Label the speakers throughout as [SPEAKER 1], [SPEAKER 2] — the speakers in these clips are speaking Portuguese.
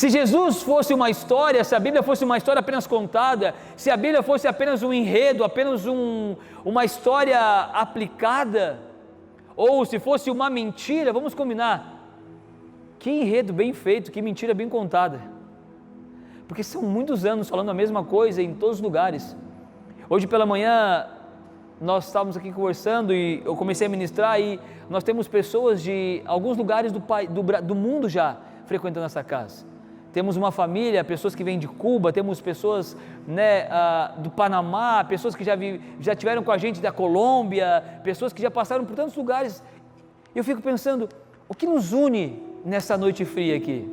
[SPEAKER 1] Se Jesus fosse uma história, se a Bíblia fosse uma história apenas contada, se a Bíblia fosse apenas um enredo, apenas uma história aplicada, ou se fosse uma mentira, vamos combinar, que enredo bem feito, que mentira bem contada, porque são muitos anos falando a mesma coisa em todos os lugares. Hoje pela manhã nós estávamos aqui conversando e eu comecei a ministrar, e nós temos pessoas de alguns lugares do mundo já frequentando essa casa. Temos uma família, pessoas que vêm de Cuba, temos pessoas, do Panamá, pessoas que já tiveram com a gente da Colômbia, pessoas que já passaram por tantos lugares. Eu fico pensando, o que nos une nessa noite fria aqui?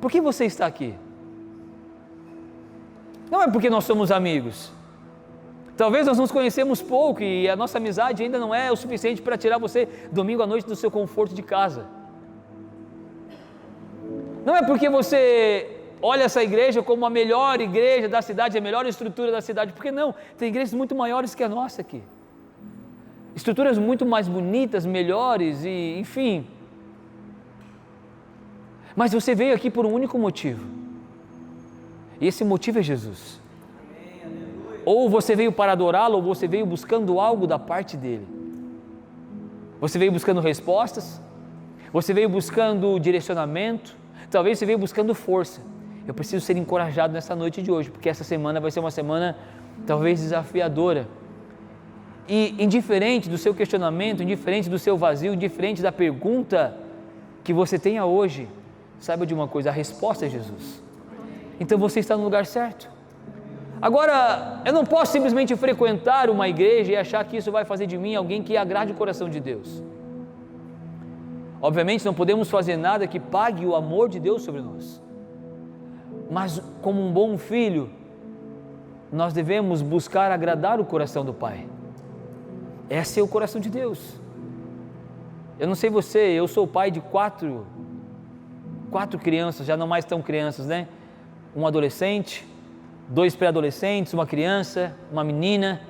[SPEAKER 1] Por que você está aqui? Não é porque nós somos amigos. Talvez nós nos conhecemos pouco e a nossa amizade ainda não é o suficiente para tirar você domingo à noite do seu conforto de casa. Não é porque você olha essa igreja como a melhor igreja da cidade, a melhor estrutura da cidade, porque não, tem igrejas muito maiores que a nossa aqui, estruturas muito mais bonitas, melhores, e enfim, mas você veio aqui por um único motivo, e esse motivo é Jesus. Ou você veio para adorá-lo, ou você veio buscando algo da parte dele. Você veio buscando respostas, você veio buscando direcionamento, talvez você veio buscando força. Eu preciso ser encorajado nessa noite de hoje, porque essa semana vai ser uma semana talvez desafiadora. E indiferente do seu questionamento, indiferente do seu vazio, indiferente da pergunta que você tenha hoje, saiba de uma coisa, a resposta é Jesus. Então você está no lugar certo. Agora, eu não posso simplesmente frequentar uma igreja e achar que isso vai fazer de mim alguém que agrade o coração de Deus. Obviamente não podemos fazer nada que pague o amor de Deus sobre nós, mas como um bom filho, nós devemos buscar agradar o coração do Pai. Esse é o coração de Deus. Eu não sei você, eu sou pai de quatro crianças, já não mais tão crianças, né? Um adolescente, 2 pré-adolescentes, uma criança, uma menina,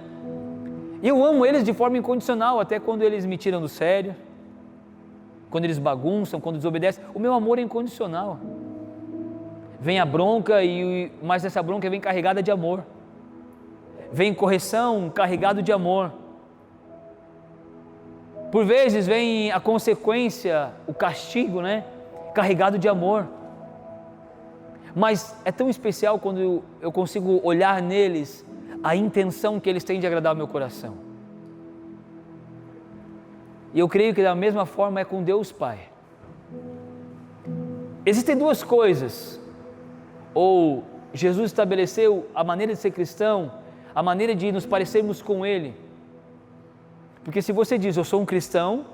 [SPEAKER 1] e eu amo eles de forma incondicional, até quando eles me tiram do sério, quando eles bagunçam, quando desobedecem. O meu amor é incondicional. Vem a bronca, mas essa bronca vem carregada de amor. Vem correção carregado de amor. Por vezes vem a consequência, o castigo, carregado de amor. Mas é tão especial quando eu consigo olhar neles a intenção que eles têm de agradar o meu coração. E eu creio que da mesma forma é com Deus Pai. Existem duas coisas, ou Jesus estabeleceu a maneira de ser cristão, a maneira de nos parecermos com Ele. Porque se você diz, eu sou um cristão,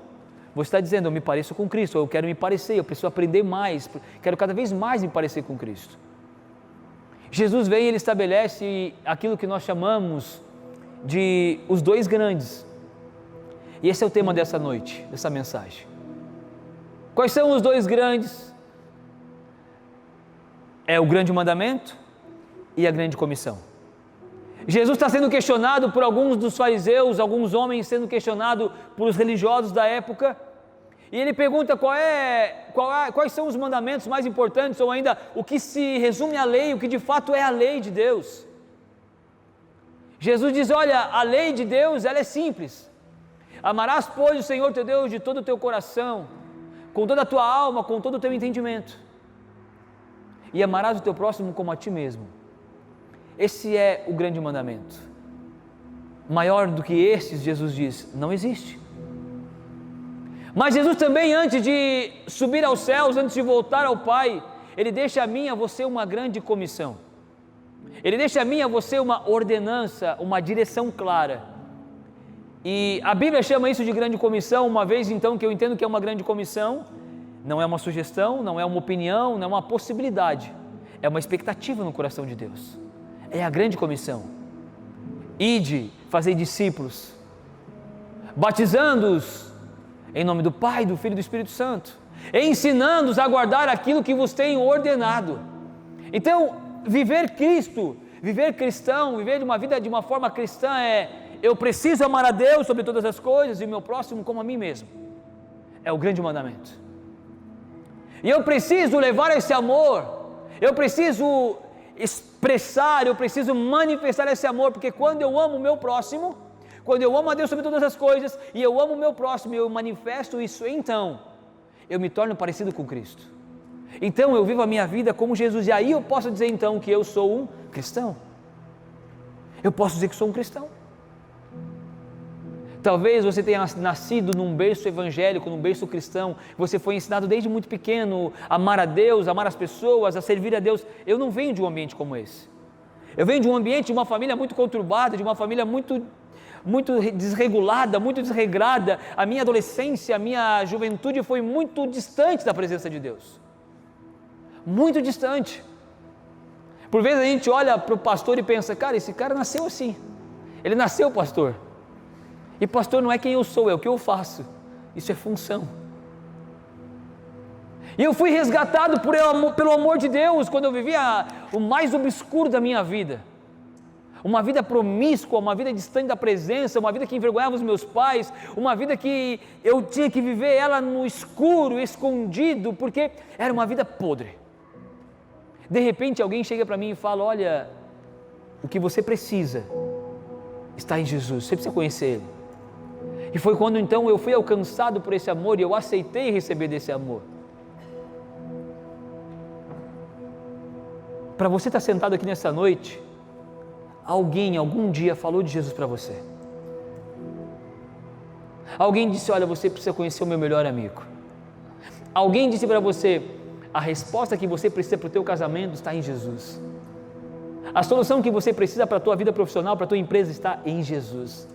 [SPEAKER 1] você está dizendo, eu me pareço com Cristo, eu quero me parecer, eu preciso aprender mais, quero cada vez mais me parecer com Cristo. Jesus vem e Ele estabelece aquilo que nós chamamos de os dois grandes. E esse é o tema dessa noite, dessa mensagem. Quais são os dois grandes? É o grande mandamento e a grande comissão. Jesus está sendo questionado por alguns dos fariseus, alguns homens sendo questionado por os religiosos da época, e ele pergunta quais são os mandamentos mais importantes, ou ainda o que se resume à lei, o que de fato é a lei de Deus. Jesus diz, olha, a lei de Deus, ela é simples. Amarás, pois, o Senhor teu Deus de todo o teu coração, com toda a tua alma, com todo o teu entendimento, e amarás o teu próximo como a ti mesmo. Esse é o grande mandamento. Maior do que estes, Jesus diz, não existe. Mas Jesus também, antes de subir aos céus, antes de voltar ao Pai, Ele deixa a mim e a você uma grande comissão. Ele deixa a mim e a você uma ordenança, uma direção clara. E a Bíblia chama isso de grande comissão, uma vez então que eu entendo que é uma grande comissão, não é uma sugestão, não é uma opinião, não é uma possibilidade, é uma expectativa no coração de Deus. É a grande comissão. Ide, fazei discípulos, batizando-os em nome do Pai, do Filho e do Espírito Santo, ensinando-os a guardar aquilo que vos tenho ordenado. Então, viver Cristo, viver cristão, viver uma vida de uma forma cristã eu preciso amar a Deus sobre todas as coisas e o meu próximo como a mim mesmo. É o grande mandamento. E eu preciso levar esse amor, eu preciso expressar, eu preciso manifestar esse amor, porque quando eu amo o meu próximo, quando eu amo a Deus sobre todas as coisas, e eu amo o meu próximo, e eu manifesto isso, então, eu me torno parecido com Cristo. Então eu vivo a minha vida como Jesus, e aí eu posso dizer então que eu sou um cristão. Eu posso dizer que sou um cristão. Talvez você tenha nascido num berço evangélico, num berço cristão, você foi ensinado desde muito pequeno a amar a Deus, a amar as pessoas, a servir a Deus. Eu não venho de um ambiente como esse. Eu venho de um ambiente, de uma família muito conturbada, de uma família muito desregulada, muito desregrada. A minha adolescência, a minha juventude foi muito distante da presença de Deus. Muito distante. Por vezes a gente olha para o pastor e pensa, cara, esse cara nasceu assim. Ele nasceu pastor. E pastor não é quem eu sou, é o que eu faço. Isso é função. E eu fui resgatado pelo amor de Deus quando eu vivia o mais obscuro da minha vida. Uma vida promíscua, uma vida distante da presença, uma vida que envergonhava os meus pais, uma vida que eu tinha que viver ela no escuro, escondido, porque era uma vida podre. De repente alguém chega para mim e fala, olha, o que você precisa está em Jesus, você precisa conhecer Ele. E foi quando então eu fui alcançado por esse amor e eu aceitei receber desse amor. Para você estar sentado aqui nessa noite, alguém algum dia falou de Jesus para você. Alguém disse, olha, você precisa conhecer o meu melhor amigo. Alguém disse para você, a resposta que você precisa para o teu casamento está em Jesus. A solução que você precisa para a tua vida profissional, para a tua empresa está em Jesus.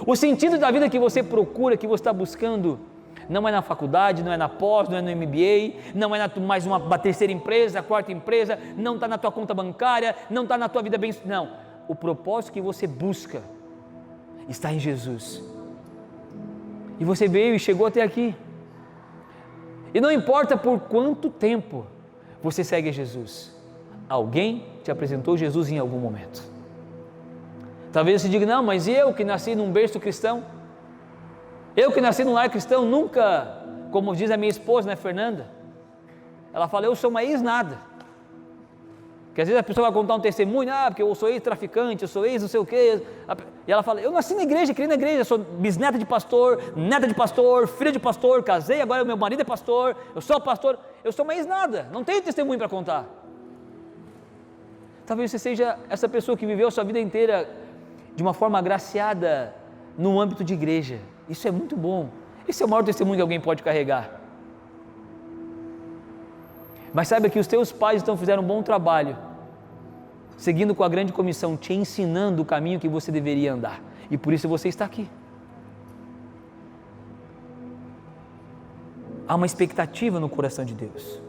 [SPEAKER 1] O sentido da vida que você procura, que você está buscando, não é na faculdade, não é na pós, não é no MBA, não é mais uma terceira empresa, quarta empresa, não está na tua conta bancária, não está na tua vida bem... Não, o propósito que você busca está em Jesus. E você veio e chegou até aqui. E não importa por quanto tempo você segue Jesus, alguém te apresentou Jesus em algum momento. Talvez você diga, não, mas eu que nasci num berço cristão, eu que nasci num lar cristão, nunca, como diz a minha esposa, né, Fernanda, ela fala, eu sou uma ex-nada, que às vezes a pessoa vai contar um testemunho, porque eu sou ex-traficante, eu sou ex não sei o quê, e ela fala, eu nasci na igreja, criei na igreja, eu sou bisneta de pastor, neta de pastor, filha de pastor, casei, agora meu marido é pastor, eu sou pastor, eu sou uma ex-nada, não tenho testemunho para contar. Talvez você seja essa pessoa que viveu a sua vida inteira de uma forma agraciada no âmbito de igreja. Isso é muito bom. Esse é o maior testemunho que alguém pode carregar. Mas saiba que os teus pais então fizeram um bom trabalho, seguindo com a grande comissão, te ensinando o caminho que você deveria andar. E por isso você está aqui. Há uma expectativa no coração de Deus.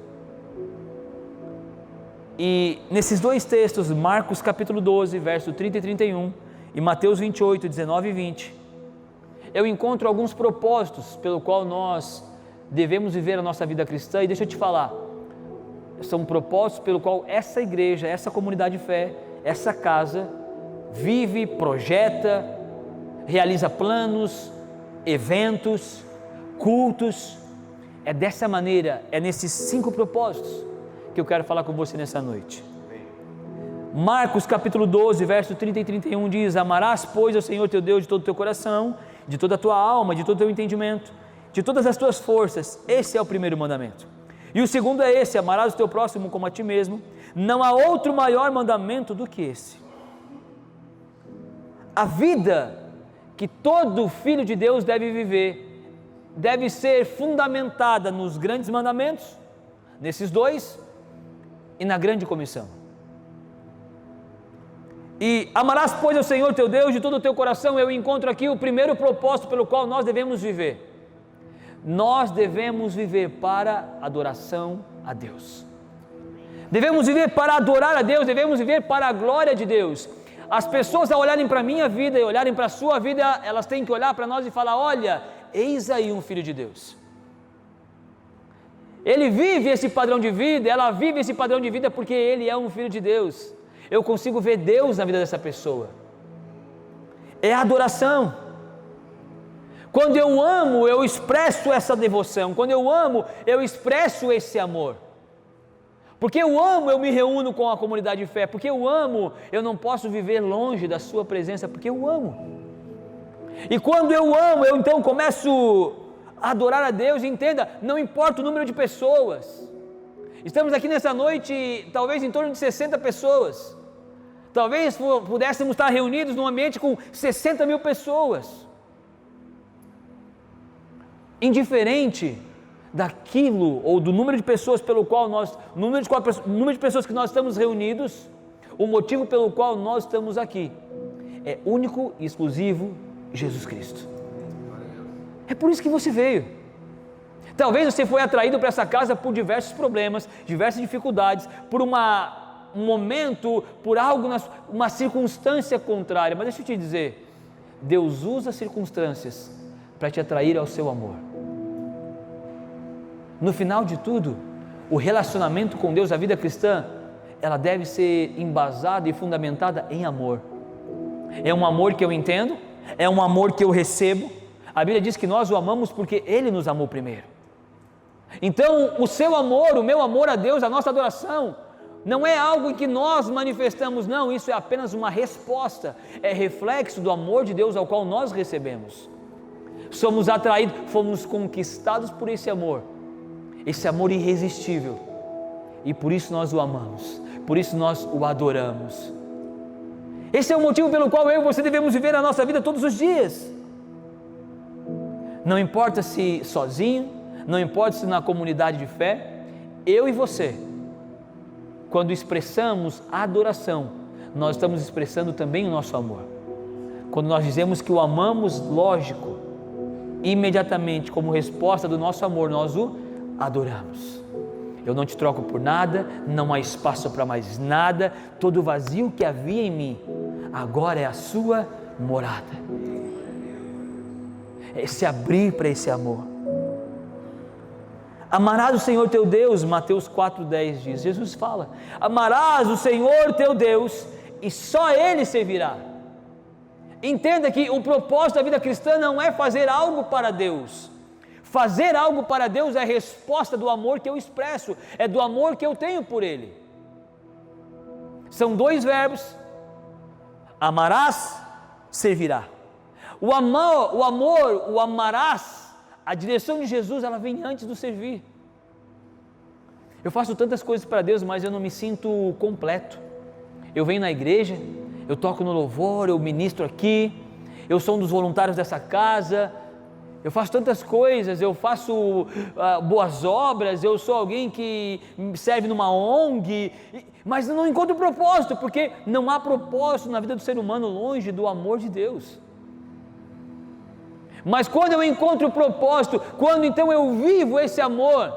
[SPEAKER 1] E nesses dois textos, Marcos capítulo 12, verso 30 e 31, e Mateus 28, 19 e 20, eu encontro alguns propósitos pelo qual nós devemos viver a nossa vida cristã, e deixa eu te falar, são propósitos pelo qual essa igreja, essa comunidade de fé, essa casa, vive, projeta, realiza planos, eventos, cultos. É dessa maneira, é nesses 5 propósitos que eu quero falar com você nessa noite. Marcos capítulo 12, verso 30 e 31 diz, amarás pois ao Senhor teu Deus de todo o teu coração, de toda a tua alma, de todo o teu entendimento, de todas as tuas forças. Esse é o primeiro mandamento. E o segundo é esse, amarás o teu próximo como a ti mesmo. Não há outro maior mandamento do que esse. A vida que todo filho de Deus deve viver, deve ser fundamentada nos grandes mandamentos, nesses 2, e na grande comissão. E amarás pois ao Senhor teu Deus de todo o teu coração. Eu encontro aqui o primeiro propósito pelo qual nós devemos viver. Nós devemos viver para adoração a Deus. Devemos viver para adorar a Deus, devemos viver para a glória de Deus. As pessoas, ao olharem para a minha vida e olharem para a sua vida, elas têm que olhar para nós e falar, olha, eis aí um filho de Deus. Ele vive esse padrão de vida, ela vive esse padrão de vida porque ele é um filho de Deus. Eu consigo ver Deus na vida dessa pessoa. É adoração. Quando eu amo, eu expresso essa devoção. Quando eu amo, eu expresso esse amor. Porque eu amo, eu me reúno com a comunidade de fé. Porque eu amo, eu não posso viver longe da sua presença, porque eu amo. E quando eu amo, eu então começo a adorar a Deus. Entenda, não importa o número de pessoas. Estamos aqui nessa noite, talvez em torno de 60 pessoas. Talvez pudéssemos estar reunidos num ambiente com 60 mil pessoas. Indiferente daquilo ou do número de pessoas pelo qual número de pessoas que nós estamos reunidos, o motivo pelo qual nós estamos aqui é único e exclusivo: Jesus Cristo. É por isso que você veio. Talvez você foi atraído para essa casa por diversos problemas, diversas dificuldades, por um momento, por algo, uma circunstância contrária. Mas deixa eu te dizer, Deus usa circunstâncias para te atrair ao seu amor. No final de tudo, o relacionamento com Deus, a vida cristã, ela deve ser embasada e fundamentada em amor. É um amor que eu entendo, é um amor que eu recebo. A Bíblia diz que nós o amamos porque Ele nos amou primeiro. Então, o seu amor, o meu amor a Deus, a nossa adoração, não é algo em que nós manifestamos, não, isso é apenas uma resposta, é reflexo do amor de Deus ao qual nós recebemos. Somos atraídos, fomos conquistados por esse amor irresistível, e por isso nós o amamos, por isso nós o adoramos. Esse é o motivo pelo qual eu e você devemos viver a nossa vida todos os dias. Não importa se sozinho, não importa se na comunidade de fé, eu e você, quando expressamos adoração, nós estamos expressando também o nosso amor. Quando nós dizemos que o amamos, lógico, imediatamente como resposta do nosso amor, nós o adoramos. Eu não te troco por nada, não há espaço para mais nada, todo o vazio que havia em mim, agora é a sua morada. É se abrir para esse amor. Amarás o Senhor teu Deus, Mateus 4,10 diz, Jesus fala, amarás o Senhor teu Deus e só Ele servirá. Entenda que o propósito da vida cristã não é fazer algo para Deus. Fazer algo para Deus é a resposta do amor que eu expresso, é do amor que eu tenho por Ele. São dois verbos, amarás, servirá. O amor, o amarás, a direção de Jesus, ela vem antes do servir. Eu faço tantas coisas para Deus, mas eu não me sinto completo. Eu venho na igreja, eu toco no louvor, eu ministro aqui, eu sou um dos voluntários dessa casa, eu faço tantas coisas, eu faço boas obras, eu sou alguém que serve numa ONG, mas não encontro propósito, porque não há propósito na vida do ser humano longe do amor de Deus. Mas quando eu encontro o propósito, quando então eu vivo esse amor,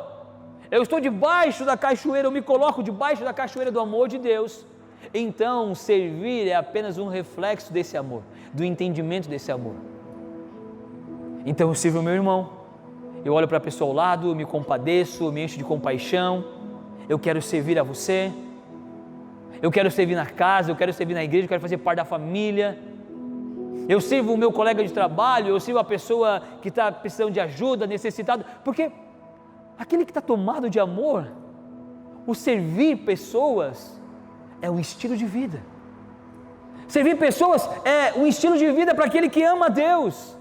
[SPEAKER 1] eu estou debaixo da cachoeira, eu me coloco debaixo da cachoeira do amor de Deus, então servir é apenas um reflexo desse amor, do entendimento desse amor. Então eu sirvo o meu irmão, eu olho para a pessoa ao lado, eu me compadeço, eu me encho de compaixão, eu quero servir a você, eu quero servir na casa, eu quero servir na igreja, eu quero fazer parte da família. Eu sirvo o meu colega de trabalho, eu sirvo a pessoa que está precisando de ajuda, necessitado, porque aquele que está tomado de amor, o servir pessoas é um estilo de vida. Servir pessoas é um estilo de vida para aquele que ama a Deus.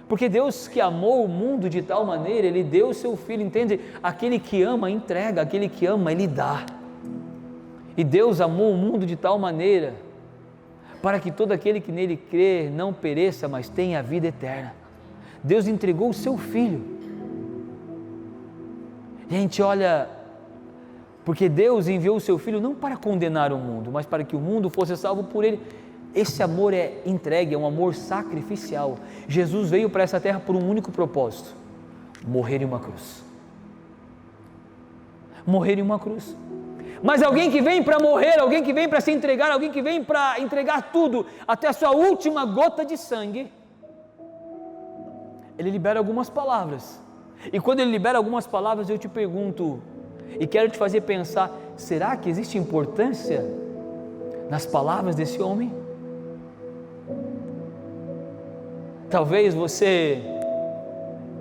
[SPEAKER 1] Porque Deus que amou o mundo de tal maneira, Ele deu o seu Filho, entende? Aquele que ama, entrega, aquele que ama, Ele dá. E Deus amou o mundo de tal maneira, para que todo aquele que nele crer não pereça, mas tenha a vida eterna. Deus entregou o seu Filho. E a gente olha, porque Deus enviou o seu Filho não para condenar o mundo, mas para que o mundo fosse salvo por Ele. Esse amor é entregue, é um amor sacrificial. Jesus veio para essa terra por um único propósito: morrer em uma cruz. Morrer em uma cruz. Mas alguém que vem para morrer, alguém que vem para se entregar, alguém que vem para entregar tudo, até a sua última gota de sangue, ele libera algumas palavras. E quando ele libera algumas palavras, eu te pergunto, e quero te fazer pensar, será que existe importância nas palavras desse homem? Talvez você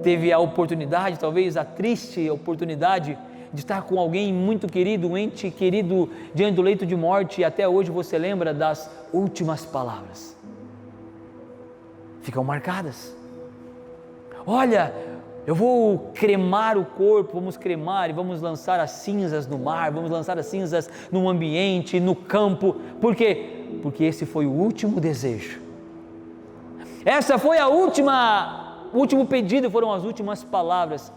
[SPEAKER 1] teve a oportunidade, talvez a triste oportunidade de estar com alguém muito querido, um ente querido diante do leito de morte, e até hoje você lembra das últimas palavras. Ficam marcadas. Olha, eu vou cremar o corpo, vamos cremar e vamos lançar as cinzas no mar, vamos lançar as cinzas no ambiente, no campo. Por quê? Porque esse foi o último desejo. Essa foi o último pedido, foram as últimas palavras.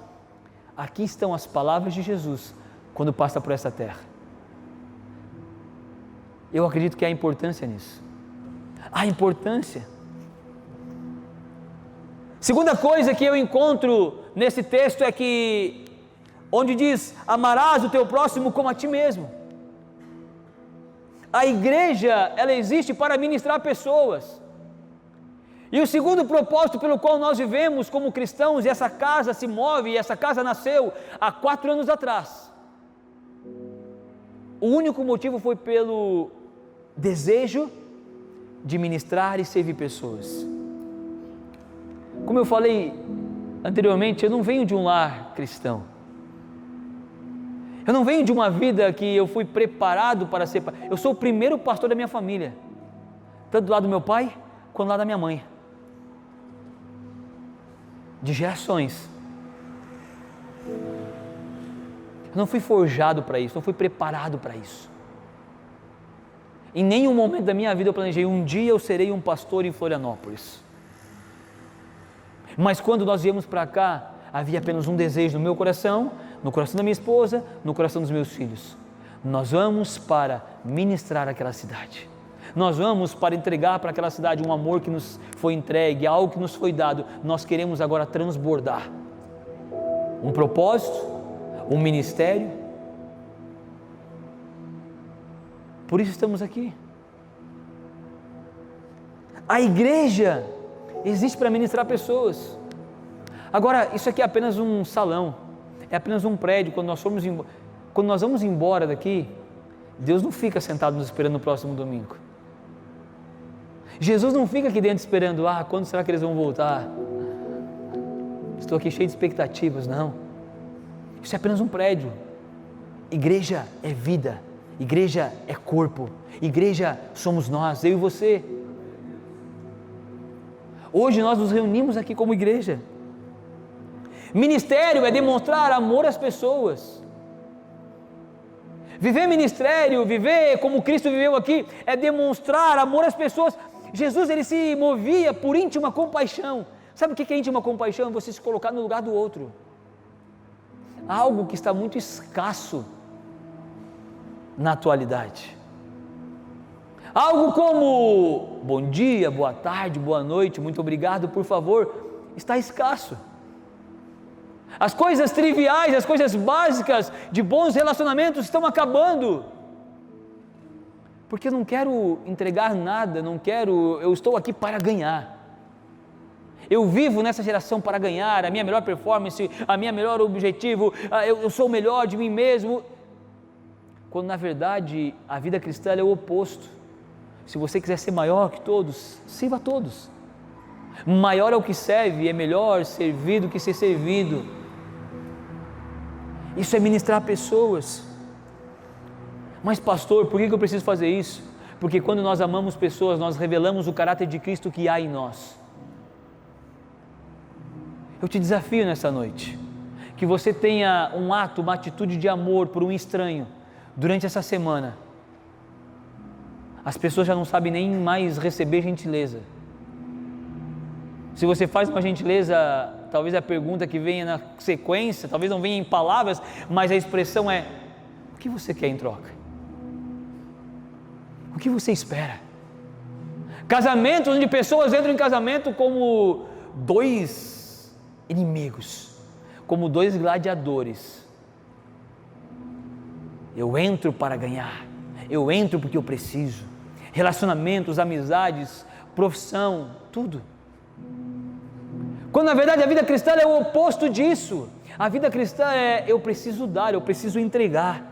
[SPEAKER 1] Aqui estão as palavras de Jesus quando passa por essa terra. Eu acredito que há importância nisso. Há importância. Segunda coisa que eu encontro nesse texto é que, onde diz, amarás o teu próximo como a ti mesmo. A igreja, ela existe para ministrar pessoas. E o segundo propósito pelo qual nós vivemos como cristãos, e essa casa se move, e essa casa nasceu há 4 anos atrás. O único motivo foi pelo desejo de ministrar e servir pessoas. Como eu falei anteriormente, eu não venho de um lar cristão. Eu não venho de uma vida que eu fui preparado para ser. Eu sou o primeiro pastor da minha família, tanto do lado do meu pai quanto do lado da minha mãe. De gerações. Eu não fui forjado para isso, não fui preparado para isso. Em nenhum momento da minha vida eu planejei, um dia eu serei um pastor em Florianópolis. Mas quando nós viemos para cá, havia apenas um desejo no meu coração, no coração da minha esposa, no coração dos meus filhos. Nós vamos para ministrar aquela cidade. Nós vamos para entregar para aquela cidade um amor que nos foi entregue, algo que nos foi dado. Nós queremos agora transbordar um propósito, um ministério. Por isso estamos aqui. A igreja existe para ministrar pessoas. Agora, isso aqui é apenas um salão, é apenas um prédio. Quando nós vamos embora daqui, Deus não fica sentado nos esperando no próximo domingo. Jesus não fica aqui dentro esperando, quando será que eles vão voltar? Estou aqui cheio de expectativas, não. Isso é apenas um prédio. Igreja é vida, igreja é corpo, igreja somos nós, eu e você. Hoje nós nos reunimos aqui como igreja. Ministério é demonstrar amor às pessoas. Viver ministério, viver como Cristo viveu aqui, é demonstrar amor às pessoas. Jesus, ele se movia por íntima compaixão. Sabe o que é íntima compaixão? É você se colocar no lugar do outro. Algo que está muito escasso na atualidade. Algo como bom dia, boa tarde, boa noite, muito obrigado, por favor, está escasso. As coisas triviais, as coisas básicas de bons relacionamentos estão acabando. Porque eu não quero entregar nada, eu estou aqui para ganhar. Eu vivo nessa geração para ganhar, a minha melhor performance, a minha melhor objetivo, eu sou o melhor de mim mesmo. Quando na verdade a vida cristã é o oposto. Se você quiser ser maior que todos, sirva a todos. Maior é o que serve, é melhor servir do que ser servido. Isso é ministrar pessoas. Mas pastor, por que eu preciso fazer isso? Porque quando nós amamos pessoas, nós revelamos o caráter de Cristo que há em nós. Eu te desafio nessa noite, que você tenha um ato, uma atitude de amor por um estranho, durante essa semana. As pessoas já não sabem nem mais receber gentileza. Se você faz uma gentileza, talvez a pergunta que venha na sequência, talvez não venha em palavras, mas a expressão é: o que você quer em troca? O que você espera? Casamentos onde pessoas entram em casamento como 2 inimigos, como 2 gladiadores. Eu entro para ganhar, eu entro porque eu preciso. Relacionamentos, amizades, profissão, tudo. Quando na verdade a vida cristã é o oposto disso. A vida cristã é: eu preciso dar, eu preciso entregar.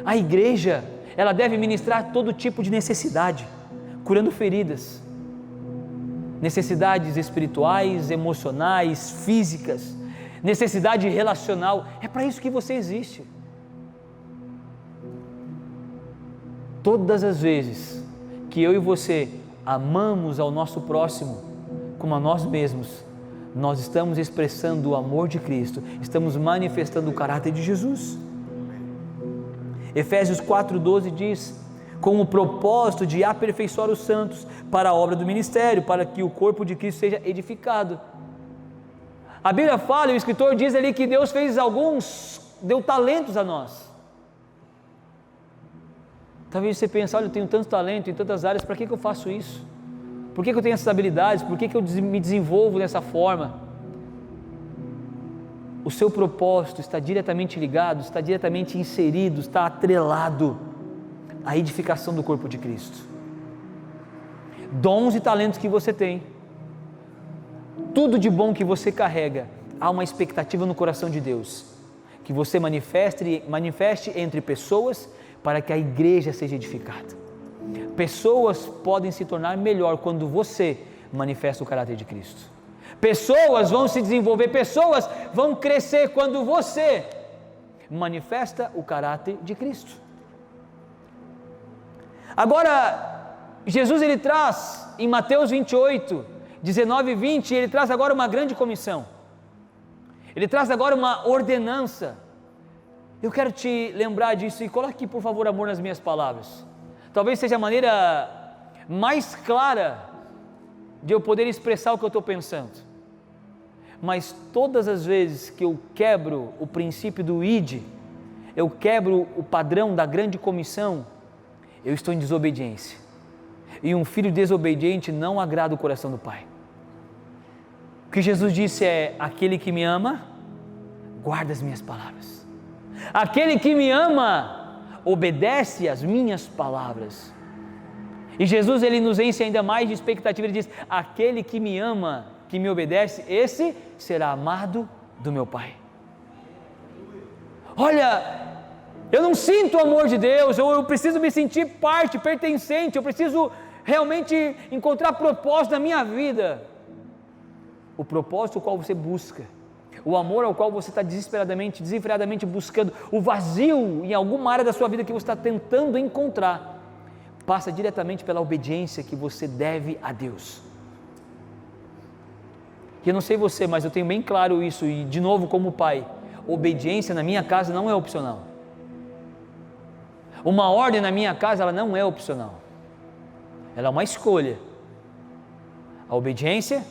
[SPEAKER 1] A igreja, ela deve ministrar todo tipo de necessidade, curando feridas, necessidades espirituais, emocionais, físicas, necessidade relacional. É para isso que você existe. Todas as vezes que eu e você amamos ao nosso próximo como a nós mesmos, nós estamos expressando o amor de Cristo, estamos manifestando o caráter de Jesus. Efésios 4,12 diz: com o propósito de aperfeiçoar os santos para a obra do ministério, para que o corpo de Cristo seja edificado. A Bíblia fala, e o escritor diz ali que Deus deu talentos a nós. Talvez você pense, olha, eu tenho tanto talento em tantas áreas, para que eu faço isso? Por que eu tenho essas habilidades? Por que eu me desenvolvo dessa forma? O seu propósito está diretamente ligado, está diretamente inserido, está atrelado à edificação do corpo de Cristo. Dons e talentos que você tem, tudo de bom que você carrega, há uma expectativa no coração de Deus, que você manifeste entre pessoas, para que a igreja seja edificada. Pessoas podem se tornar melhor quando você manifesta o caráter de Cristo. Pessoas vão se desenvolver, pessoas vão crescer quando você manifesta o caráter de Cristo. Agora, Jesus ele traz em Mateus 28, 19 e 20, ele traz agora uma grande comissão. Ele traz agora uma ordenança. Eu quero te lembrar disso e coloque, por favor, amor nas minhas palavras. Talvez seja a maneira mais clara de eu poder expressar o que eu estou pensando. Mas todas as vezes que eu quebro o princípio do ide, eu quebro o padrão da grande comissão, eu estou em desobediência. E um filho desobediente não agrada o coração do Pai. O que Jesus disse é: aquele que me ama, guarda as minhas palavras. Aquele que me ama, obedece às minhas palavras. E Jesus ele nos enche ainda mais de expectativa, ele diz: aquele que me ama, que me obedece, esse será amado do meu Pai. Olha, eu não sinto o amor de Deus, eu preciso me sentir parte, pertencente, eu preciso realmente encontrar propósito na minha vida. O propósito ao qual você busca, o amor ao qual você está desenfreadamente buscando, o vazio em alguma área da sua vida que você está tentando encontrar, passa diretamente pela obediência que você deve a Deus. E eu não sei você, mas eu tenho bem claro isso, e de novo como pai, obediência na minha casa não é opcional. Uma ordem na minha casa, ela não é opcional, ela é uma escolha. A obediência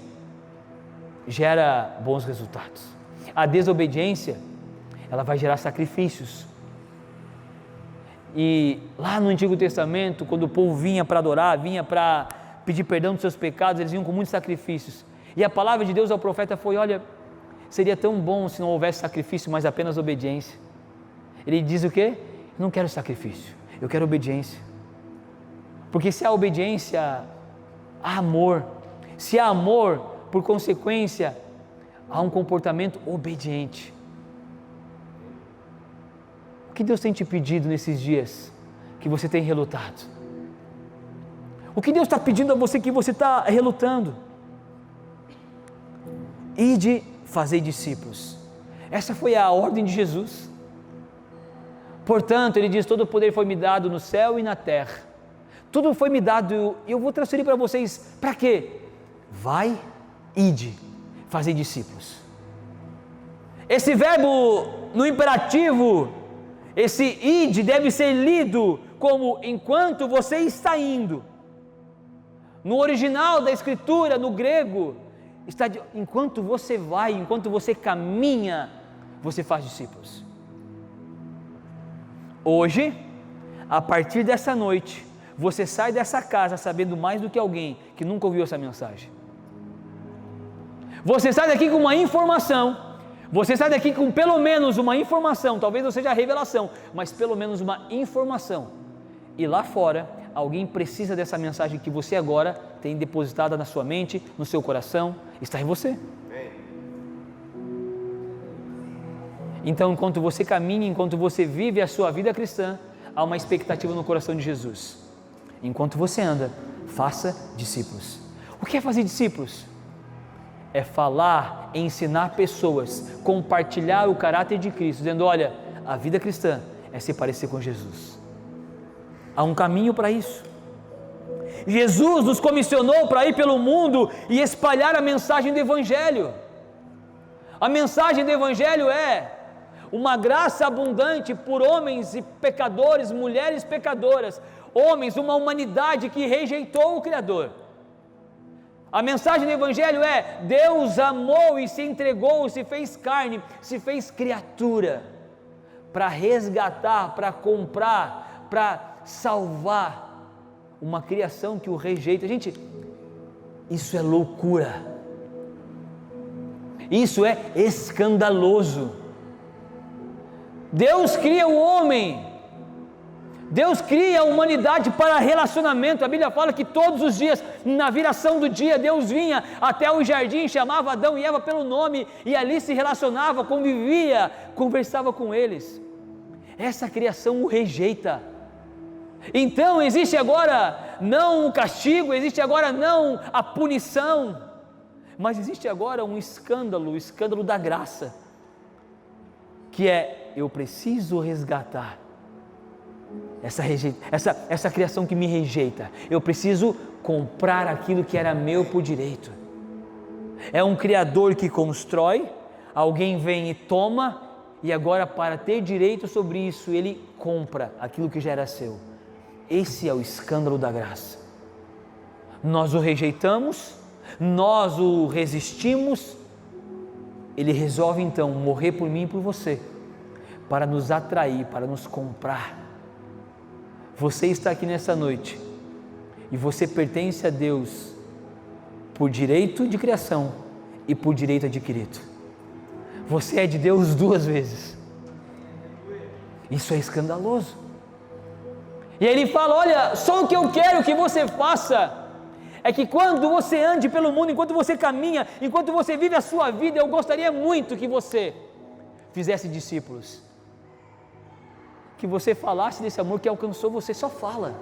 [SPEAKER 1] gera bons resultados. A desobediência, ela vai gerar sacrifícios. E lá no Antigo Testamento, quando o povo vinha para adorar, vinha para pedir perdão dos seus pecados, eles vinham com muitos sacrifícios. E a palavra de Deus ao profeta foi: olha, seria tão bom se não houvesse sacrifício, mas apenas obediência. Ele diz o quê? Eu não quero sacrifício, eu quero obediência. Porque se há obediência, há amor. Se há amor, por consequência, há um comportamento obediente. O que Deus tem te pedido nesses dias que você tem relutado? O que Deus está pedindo a você que você está relutando? Ide, fazei discípulos. Essa foi a ordem de Jesus. Portanto, ele diz: todo o poder foi me dado no céu e na terra. Tudo foi me dado e eu vou transferir para vocês. Para quê? Vai, ide, fazei discípulos. Esse verbo no imperativo, esse ide deve ser lido como enquanto você está indo. No original da escritura, no grego, está enquanto você vai, enquanto você caminha, você faz discípulos. Hoje, a partir dessa noite, você sai dessa casa sabendo mais do que alguém que nunca ouviu essa mensagem. Você sai daqui com uma informação, você sai daqui com pelo menos uma informação, talvez não seja a revelação, mas pelo menos uma informação. E lá fora, alguém precisa dessa mensagem que você agora tem depositada na sua mente, no seu coração, está em você. Então, enquanto você caminha, enquanto você vive a sua vida cristã, há uma expectativa no coração de Jesus. Enquanto você anda, faça discípulos. O que é fazer discípulos? É falar, ensinar pessoas, compartilhar o caráter de Cristo, dizendo: olha, a vida cristã é se parecer com Jesus. Há um caminho para isso. Jesus nos comissionou para ir pelo mundo e espalhar a mensagem do Evangelho. A mensagem do Evangelho é uma graça abundante por homens e pecadores, mulheres pecadoras, homens, uma humanidade que rejeitou o Criador. A mensagem do Evangelho é: Deus amou e se entregou, se fez carne, se fez criatura, para resgatar, para comprar, para salvar uma criação que o rejeita. Gente, isso é loucura, isso é escandaloso. Deus cria o homem, Deus cria a humanidade para relacionamento. A Bíblia fala que todos os dias, na viração do dia, Deus vinha até o jardim, chamava Adão e Eva pelo nome, e ali se relacionava, convivia, conversava com eles. Essa criação o rejeita. Então existe agora não o castigo, existe agora não a punição, mas existe agora um escândalo, o escândalo da graça, que é: eu preciso resgatar essa criação que me rejeita, eu preciso comprar aquilo que era meu por direito. É um Criador que constrói, alguém vem e toma, e agora, para ter direito sobre isso, ele compra aquilo que já era seu. Esse é o escândalo da graça. Nós o rejeitamos, nós o resistimos, ele resolve então morrer por mim e por você, para nos atrair, para nos comprar. Você está aqui nessa noite e você pertence a Deus por direito de criação e por direito adquirido. Você é de Deus duas vezes. Isso é escandaloso. E aí ele fala: olha, só o que eu quero que você faça é que quando você ande pelo mundo, enquanto você caminha, enquanto você vive a sua vida, eu gostaria muito que você fizesse discípulos, que você falasse desse amor que alcançou você. Só fala.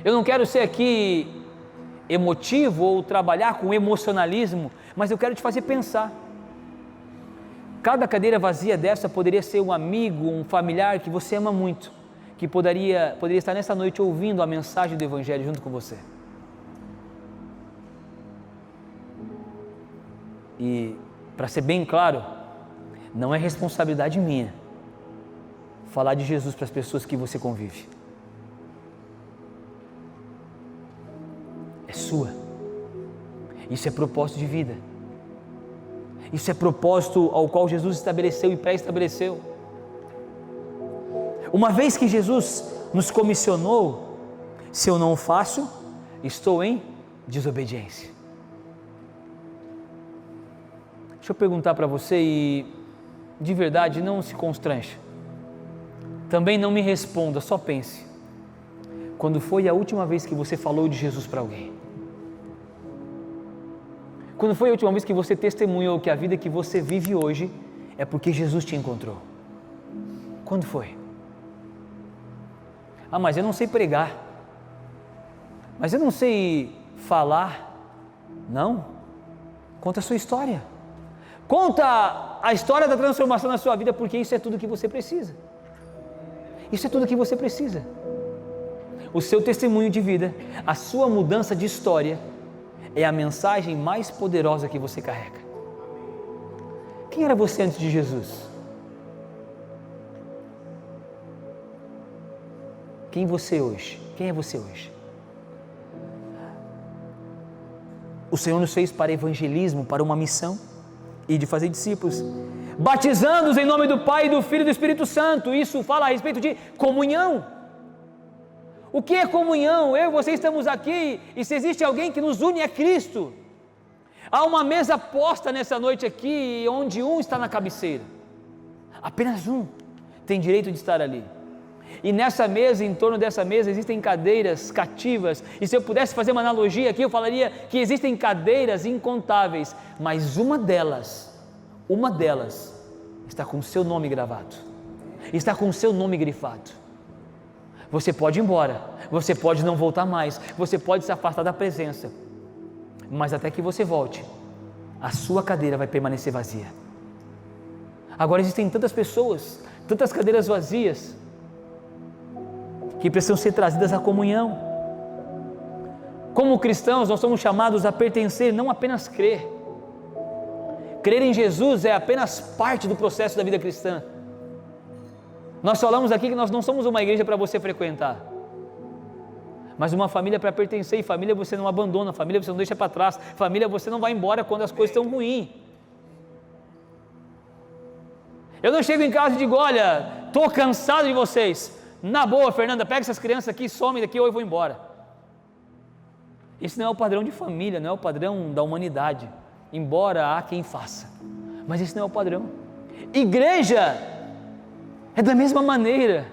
[SPEAKER 1] Eu não quero ser aqui emotivo ou trabalhar com emocionalismo, mas eu quero te fazer pensar. Cada cadeira vazia dessa poderia ser um amigo, um familiar que você ama muito, que poderia estar nessa noite ouvindo a mensagem do Evangelho junto com você. E, para ser bem claro, não é responsabilidade minha falar de Jesus para as pessoas que você convive. É sua. Isso é propósito de vida. Isso é propósito ao qual Jesus estabeleceu e pré-estabeleceu. Uma vez que Jesus nos comissionou, se eu não faço, estou em desobediência. Deixa eu perguntar para você, e de verdade não se constrange. Também não me responda, só pense. Quando foi a última vez que você falou de Jesus para alguém? Quando foi a última vez que você testemunhou que a vida que você vive hoje é porque Jesus te encontrou? Quando foi? Ah, mas eu não sei pregar. Mas eu não sei falar. Não. Conta a sua história. Conta a história da transformação na sua vida, porque isso é tudo que você precisa. Isso é tudo que você precisa. O seu testemunho de vida, a sua mudança de história, é a mensagem mais poderosa que você carrega. Quem era você antes de Jesus? Quem você hoje? Quem é você hoje? O Senhor nos fez para evangelismo, para uma missão e de fazer discípulos, batizando-os em nome do Pai, do Filho e do Espírito Santo. Isso fala a respeito de comunhão. O que é comunhão? Eu e você estamos aqui, e se existe alguém que nos une é Cristo. Há uma mesa posta nessa noite aqui, onde um está na cabeceira. Apenas um tem direito de estar ali. E nessa mesa, em torno dessa mesa, existem cadeiras cativas. E se eu pudesse fazer uma analogia aqui, eu falaria que existem cadeiras incontáveis, mas uma delas está com o seu nome gravado, está com o seu nome grifado. Você pode ir embora, você pode não voltar mais, você pode se afastar da presença, mas até que você volte, a sua cadeira vai permanecer vazia. Agora existem tantas pessoas, tantas cadeiras vazias, que precisam ser trazidas à comunhão. Como cristãos, nós somos chamados a pertencer, não apenas crer. Crer em Jesus é apenas parte do processo da vida cristã. Nós falamos aqui que nós não somos uma igreja para você frequentar, mas uma família para pertencer, e família você não abandona, família você não deixa para trás, família você não vai embora quando as coisas estão ruins. Eu não chego em casa e digo, olha, estou cansado de vocês, na boa, Fernanda, pega essas crianças aqui, some daqui ou eu vou embora. Esse não é o padrão de família, não é o padrão da humanidade, embora há quem faça, mas esse não é o padrão. Igreja é da mesma maneira.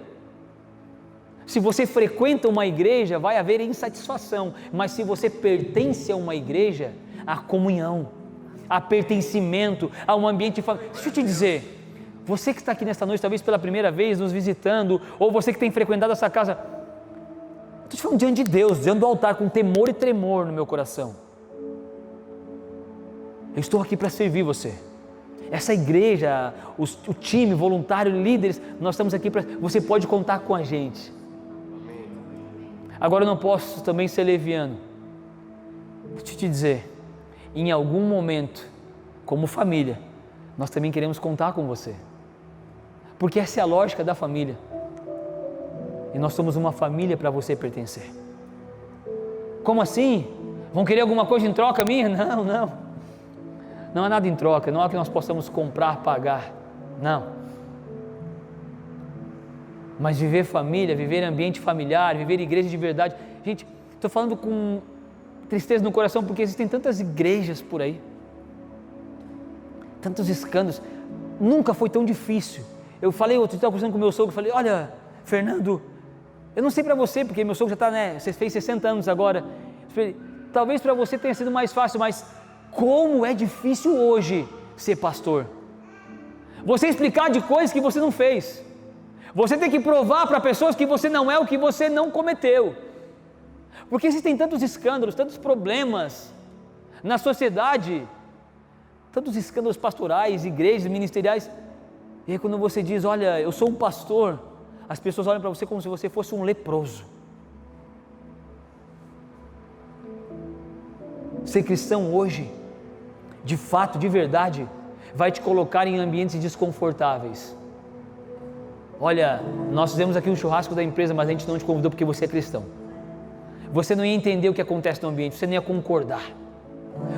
[SPEAKER 1] Se você frequenta uma igreja, vai haver insatisfação, mas se você pertence a uma igreja, há comunhão, há pertencimento, há um ambiente familiar. Deixa eu te dizer, você que está aqui nesta noite, talvez pela primeira vez nos visitando, ou você que tem frequentado essa casa, estou te falando diante de Deus, diante do altar, com temor e tremor no meu coração. Eu estou aqui para servir você. Essa igreja, o time, voluntário, líderes, nós estamos aqui para... Você pode contar com a gente. Agora eu não posso também ser leviano. Deixa eu te dizer, em algum momento, como família, nós também queremos contar com você. Porque essa é a lógica da família. E nós somos uma família para você pertencer. Como assim? Vão querer alguma coisa em troca minha? Não, não. Não há nada em troca, não há que nós possamos comprar, pagar. Não. Mas viver família, viver ambiente familiar, viver igreja de verdade. Gente, estou falando com tristeza no coração porque existem tantas igrejas por aí. Tantos escândalos. Nunca foi tão difícil. Eu falei, outro dia estava conversando com meu sogro, falei, olha, Fernando, eu não sei para você, porque meu sogro já está, né, você fez 60 anos agora. Falei, talvez para você tenha sido mais fácil, mas como é difícil hoje ser pastor. Você explicar de coisas que você não fez. Você tem que provar para pessoas que você não é o que você não cometeu. Porque existem tantos escândalos, tantos problemas na sociedade, tantos escândalos pastorais, igrejas, ministeriais. E aí quando você diz, olha, eu sou um pastor, as pessoas olham para você como se você fosse um leproso. Ser cristão hoje, de fato, de verdade, vai te colocar em ambientes desconfortáveis. Olha, nós fizemos aqui um churrasco da empresa, mas a gente não te convidou porque você é cristão. Você não ia entender o que acontece no ambiente, você não ia concordar.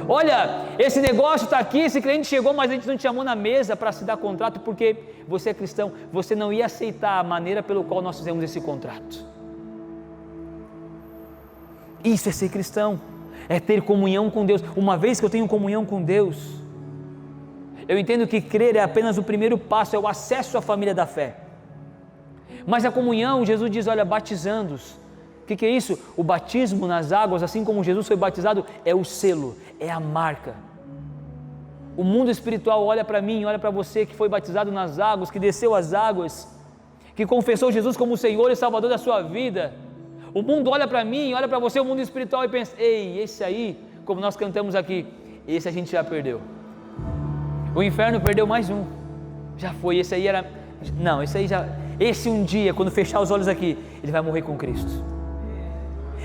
[SPEAKER 1] Olha, esse negócio está aqui, esse cliente chegou, mas a gente não te chamou na mesa para se dar contrato porque você é cristão. Você não ia aceitar a maneira pelo qual nós fizemos esse contrato. Isso é ser cristão, é ter comunhão com Deus. Uma vez que eu tenho comunhão com Deus, eu entendo que crer é apenas o primeiro passo, é o acesso à família da fé. Mas a comunhão, Jesus diz, olha, batizando-os. O que é isso? O batismo nas águas, assim como Jesus foi batizado, é o selo, é a marca. O mundo espiritual olha para mim, olha para você que foi batizado nas águas, que desceu as águas, que confessou Jesus como o Senhor e Salvador da sua vida. O mundo olha para mim, olha para você, o mundo espiritual, e pensa, ei, esse aí, como nós cantamos aqui, esse a gente já perdeu. O inferno perdeu mais um, já foi, esse aí era, não, esse aí já, esse um dia, quando fechar os olhos aqui, ele vai morrer com Cristo.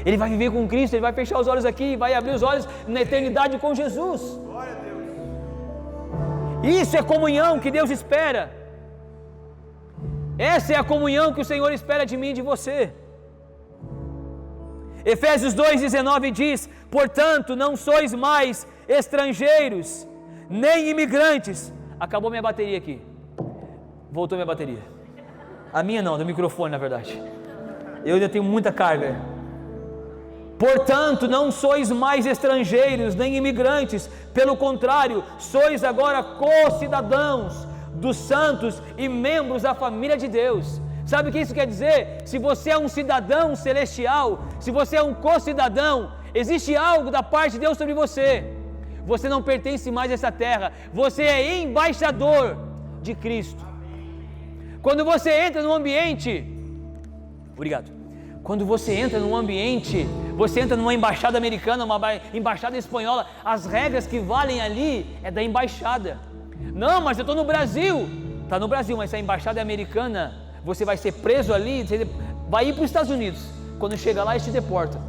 [SPEAKER 1] Ele vai viver com Cristo, ele vai fechar os olhos aqui, vai abrir os olhos na eternidade com Jesus. Glória a Deus. Isso é comunhão que Deus espera. Essa é a comunhão que o Senhor espera de mim e de você. Efésios 2,19 diz, portanto, não sois mais estrangeiros, nem imigrantes. Acabou minha bateria aqui. Voltou minha bateria. A minha não, do microfone na verdade. Eu ainda tenho muita carga. Portanto, não sois mais estrangeiros, nem imigrantes, pelo contrário, sois agora co-cidadãos dos santos e membros da família de Deus. Sabe o que isso quer dizer? Se você é um cidadão celestial, se você é um co-cidadão, existe algo da parte de Deus sobre você. Você não pertence mais a essa terra, você é embaixador de Cristo. Quando você entra num ambiente, obrigado. Quando você entra num ambiente, você entra numa embaixada americana, uma embaixada espanhola, as regras que valem ali é da embaixada. Não, mas eu estou no Brasil. Está no Brasil, mas se a embaixada é americana, você vai ser preso ali, você vai ir para os Estados Unidos. Quando chega lá, eles te deportam.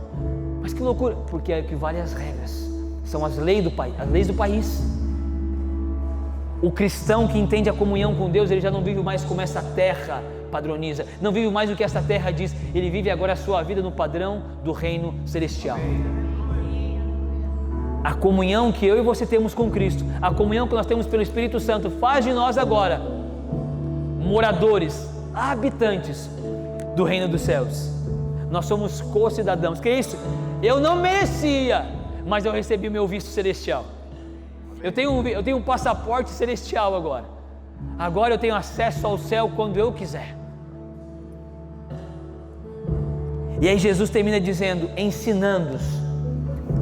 [SPEAKER 1] Mas que loucura, porque é que vale as regras, são as leis do país. O cristão que entende a comunhão com Deus, ele já não vive mais como essa terra padroniza, não vive mais o que esta terra diz, ele vive agora a sua vida no padrão do reino celestial. A comunhão que eu e você temos com Cristo, a comunhão que nós temos pelo Espírito Santo, faz de nós agora moradores, habitantes do reino dos céus. Nós somos co-cidadãos. Que é isso? Eu não merecia, mas eu recebi o meu visto celestial. Eu tenho um passaporte celestial agora. Agora eu tenho acesso ao céu quando eu quiser. E aí Jesus termina dizendo, ensinando-os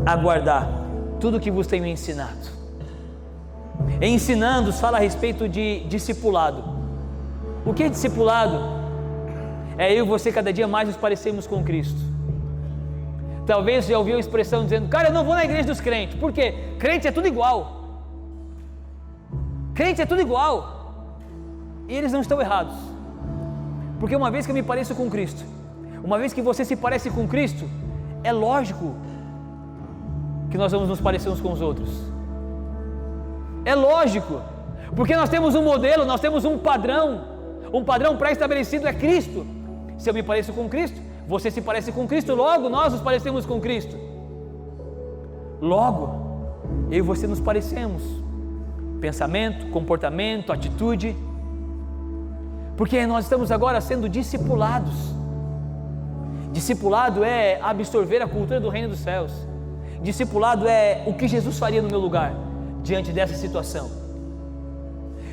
[SPEAKER 1] a guardar tudo o que vos tenho ensinado. Ensinando-os fala a respeito de discipulado. O que é discipulado? É eu e você cada dia mais nos parecermos com Cristo. Talvez você já ouviu a expressão dizendo, cara, eu não vou na igreja dos crentes. Por quê? Crente é tudo igual. Crente é tudo igual. E eles não estão errados. Porque uma vez que eu me pareço com Cristo, uma vez que você se parece com Cristo, é lógico que nós vamos nos parecer uns com os outros. É lógico, porque nós temos um modelo, nós temos um padrão pré-estabelecido, é Cristo. Se eu me pareço com Cristo, você se parece com Cristo, logo nós nos parecemos com Cristo. Logo, eu e você nos parecemos. Pensamento, comportamento, atitude. Porque nós estamos agora sendo discipulados. Discipulado é absorver a cultura do reino dos céus. Discipulado é o que Jesus faria no meu lugar, diante dessa situação.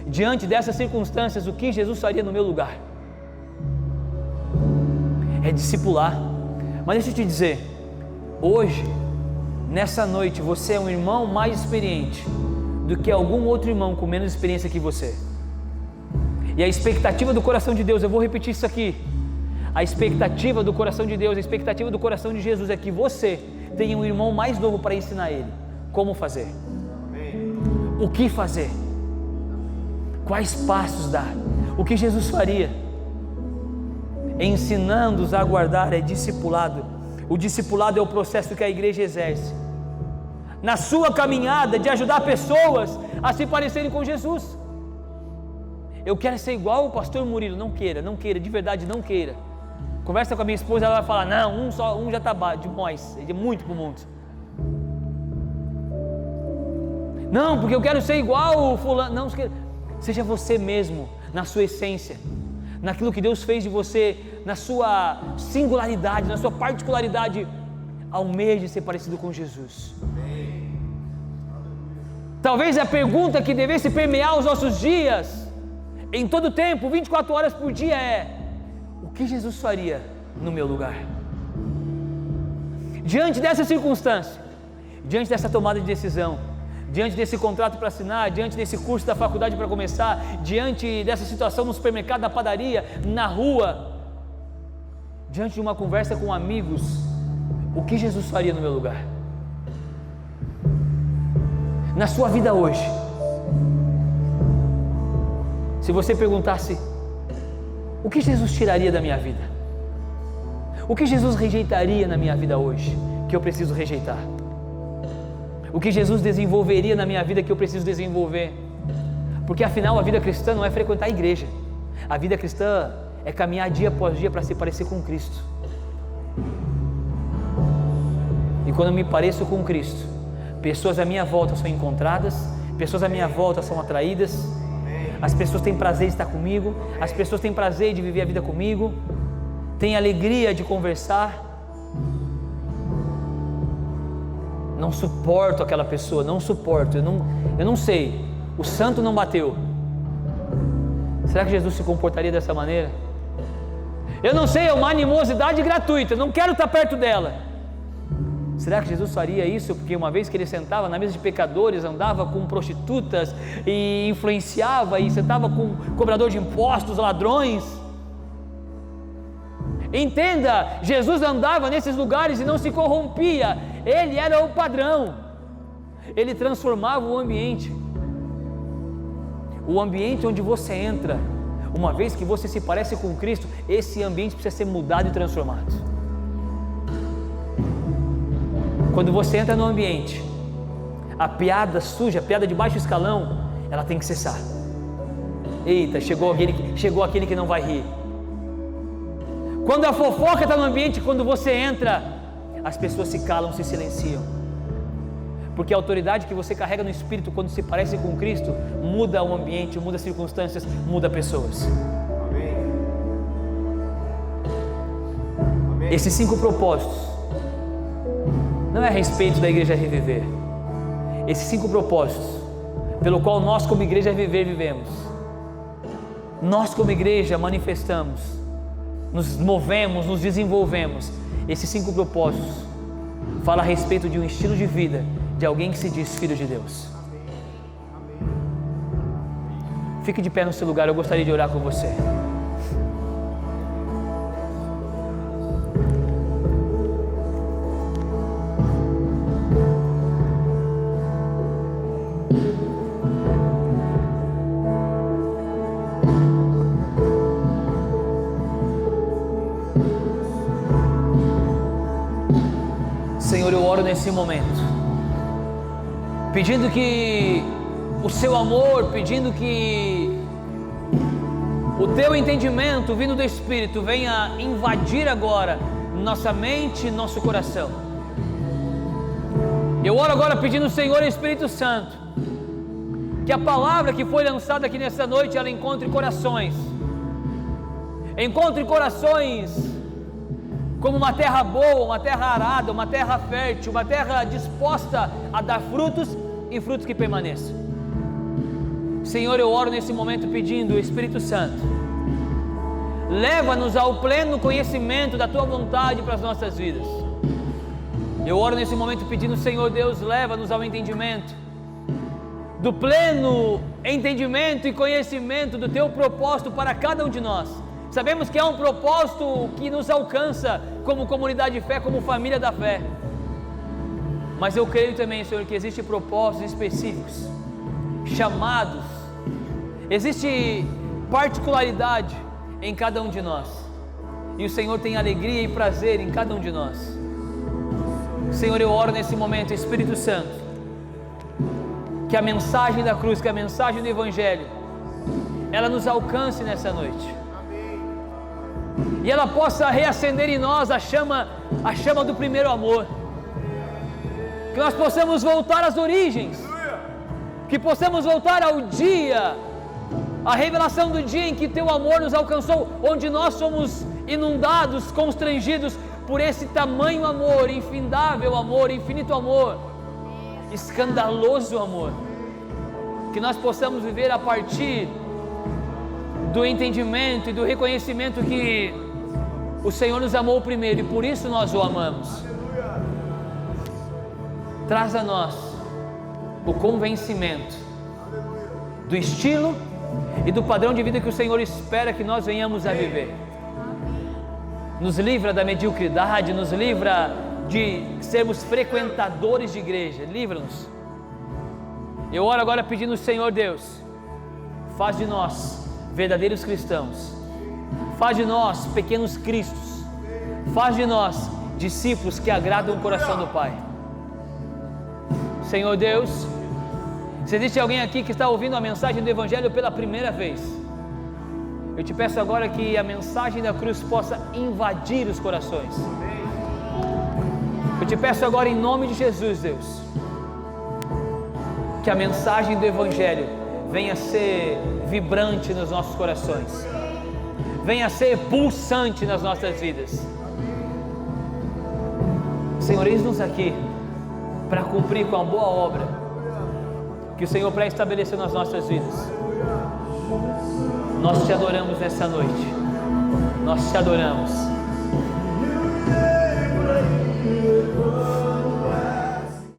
[SPEAKER 1] Diante dessas circunstâncias, o que Jesus faria no meu lugar. É discipular. Mas deixa eu te dizer, hoje, nessa noite, você é um irmão mais experiente do que algum outro irmão com menos experiência que você. E a expectativa do coração de Deus, eu vou repetir isso aqui, a expectativa do coração de Deus, a expectativa do coração de Jesus é que você tenha um irmão mais novo para ensinar ele como fazer, o que fazer, quais passos dar, o que Jesus faria. Ensinando-os a guardar é discipulado. O discipulado é o processo que a igreja exerce na sua caminhada de ajudar pessoas a se parecerem com Jesus. Eu quero ser igual o pastor Murilo. Não queira, de verdade não queira. Conversa com a minha esposa, ela vai falar, não, um já está demais, ele é muito para o mundo. Não, porque eu quero ser igual o fulano. Não, seja você mesmo, na sua essência, naquilo que Deus fez de você, na sua singularidade, na sua particularidade. Almeje ser parecido com Jesus. Talvez a pergunta que devesse permear os nossos dias, em todo o tempo, 24 horas por dia é: o que Jesus faria no meu lugar? Diante dessa circunstância, diante dessa tomada de decisão, diante desse contrato para assinar, diante desse curso da faculdade para começar, diante dessa situação no supermercado, na padaria, na rua, diante de uma conversa com amigos, o que Jesus faria no meu lugar? Na sua vida hoje, se você perguntasse, o que Jesus tiraria da minha vida? O que Jesus rejeitaria na minha vida hoje, que eu preciso rejeitar? O que Jesus desenvolveria na minha vida que eu preciso desenvolver? Porque afinal a vida cristã não é frequentar a igreja. A vida cristã é caminhar dia após dia para se parecer com Cristo. E quando eu me pareço com Cristo, pessoas à minha volta são encontradas, pessoas à minha volta são atraídas, as pessoas têm prazer de estar comigo, as pessoas têm prazer de viver a vida comigo, têm alegria de conversar. Não suporto aquela pessoa, não suporto, eu não sei, o santo não bateu. Será que Jesus se comportaria dessa maneira? Eu não sei, é uma animosidade gratuita, eu não quero estar perto dela. Será que Jesus faria isso? Porque uma vez que ele sentava na mesa de pecadores, andava com prostitutas e influenciava e sentava com cobrador de impostos, ladrões. Entenda, Jesus andava nesses lugares e não se corrompia, Ele era o padrão, Ele transformava o ambiente onde você entra. Uma vez que você se parece com Cristo, esse ambiente precisa ser mudado e transformado. Quando você entra no ambiente, a piada suja, a piada de baixo escalão, ela tem que cessar. Eita, chegou aquele que não vai rir. Quando a fofoca está no ambiente, quando você entra, as pessoas se calam, se silenciam. Porque a autoridade que você carrega no Espírito, quando se parece com Cristo, muda o ambiente, muda as circunstâncias, muda pessoas. Amém. Amém. Esses 5 propósitos não é a respeito da Igreja Reviver. Esses 5 propósitos, pelo qual nós como Igreja Reviver vivemos, nós como igreja manifestamos, nos movemos, nos desenvolvemos. Esses 5 propósitos falam a respeito de um estilo de vida de alguém que se diz filho de Deus. Fique de pé no seu lugar, eu gostaria de orar com você. Senhor, eu oro nesse momento, pedindo que o seu amor, pedindo que o teu entendimento vindo do Espírito venha invadir agora nossa mente e nosso coração. Eu oro agora pedindo, Senhor Espírito Santo, que a palavra que foi lançada aqui nessa noite, ela encontre corações como uma terra boa, uma terra arada, uma terra fértil, uma terra disposta a dar frutos e frutos que permaneçam. Senhor, eu oro nesse momento pedindo, Espírito Santo, leva-nos ao pleno conhecimento da Tua vontade para as nossas vidas. Eu oro nesse momento pedindo, Senhor Deus, leva-nos ao entendimento, do pleno entendimento e conhecimento do Teu propósito para cada um de nós. Sabemos que é um propósito que nos alcança como comunidade de fé, como família da fé. Mas eu creio também, Senhor, que existem propósitos específicos, chamados, existe particularidade em cada um de nós. E o Senhor tem alegria e prazer em cada um de nós. Senhor, eu oro nesse momento, Espírito Santo, que a mensagem da cruz, que a mensagem do Evangelho, ela nos alcance nessa noite. E ela possa reacender em nós a chama do primeiro amor. Que nós possamos voltar às origens, que possamos voltar ao dia, a revelação do dia em que Teu amor nos alcançou, onde nós somos inundados, constrangidos por esse tamanho amor, infindável amor, infinito amor, escandaloso amor. Que nós possamos viver a partir do entendimento e do reconhecimento que o Senhor nos amou primeiro e por isso nós o amamos. Traz a nós o convencimento do estilo e do padrão de vida que o Senhor espera que nós venhamos a viver. Nos livra da mediocridade, nos livra de sermos frequentadores de igreja, livra-nos. Eu oro agora pedindo, Senhor Deus, faz de nós verdadeiros cristãos, faz de nós pequenos cristos, faz de nós discípulos que agradam o coração do Pai. Senhor Deus, se existe alguém aqui que está ouvindo a mensagem do Evangelho pela primeira vez, eu te peço agora que a mensagem da cruz possa invadir os corações. Eu te peço agora em nome de Jesus, Deus, que a mensagem do Evangelho venha ser vibrante nos nossos corações, venha ser pulsante nas nossas vidas. Senhor, eis-nos aqui para cumprir com a boa obra que o Senhor pré-estabeleceu nas nossas vidas. Nós te adoramos nessa noite, nós te adoramos.